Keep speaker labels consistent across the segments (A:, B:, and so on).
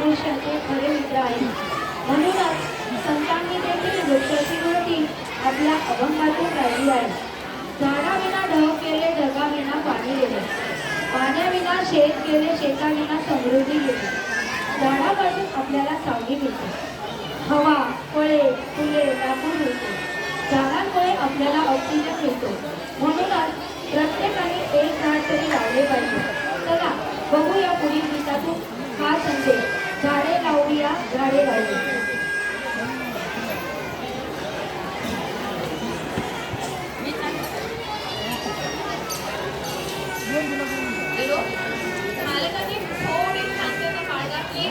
A: आयुष्याचे खरे मित्र आहेत. म्हणूनच संतांनी देखील वृक्षाची मूर्ती आपल्या अभंगातून काढली आहे. झाडाविना ढग केले, ढगाविना पाणी गेले, पाण्याविना शेत गेले, शेताविना समृद्धी गेली. झाडापासून आपल्याला सावली मिळते, हवा, फळे, फुले, लाकूड मिळते. झाडांमुळे आपल्याला ऑक्सिजन मिळतो. म्हणूनच प्रत्येकाने एक झाड तरी लावले पाहिजे. चला बघूया पुढील गीतातून हा संदेश. झाडे लावूया, झाडे लावूया.
B: मालकांनी थोडी शांतता बाळगा की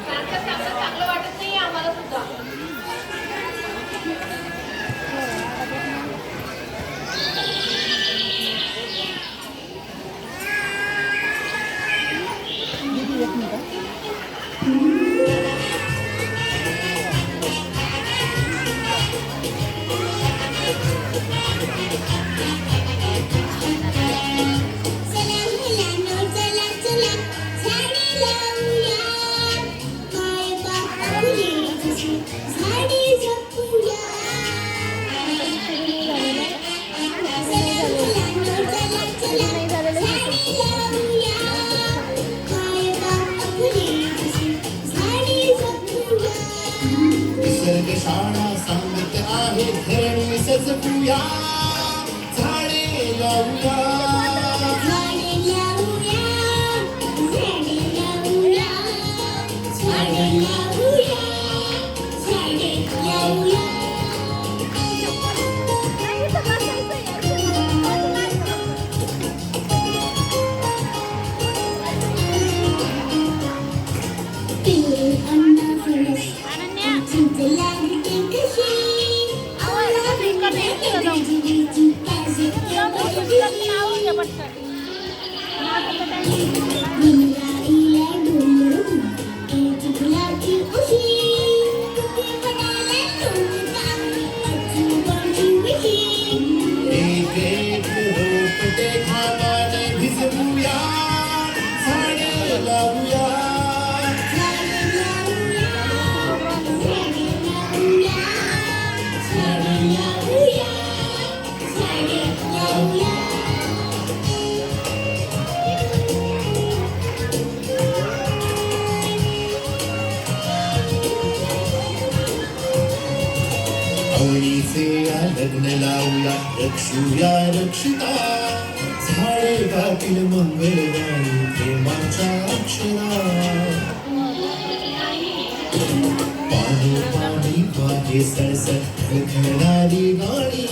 B: चांगलं वाटत नाही आम्हाला सुद्धा.
C: शाळा सांगत आहे धरणी सजवूया, झाडे लावूया,
D: झाडे लावूया, झाडे लावूया, झाडे लावूया, झाडे लावूया.
C: भिजवूया, झाडे लावूया. आवडीचे या लग्न लावूया, रक्षूया रक्षिता, झाडे गातील मंगलवाणी प्रेमाच्या अक्षरा. पाणी पाणी वाहे सळसळ घडणारी गाणी,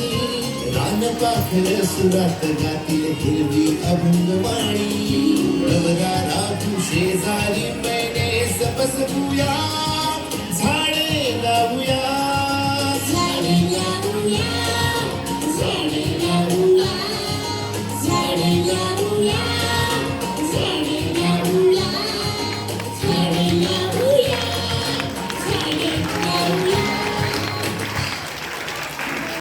C: रान पाखर सुरात गातील हिरवी अभंगवाणी. रवरा राखू शेजारी मैने बसवूया,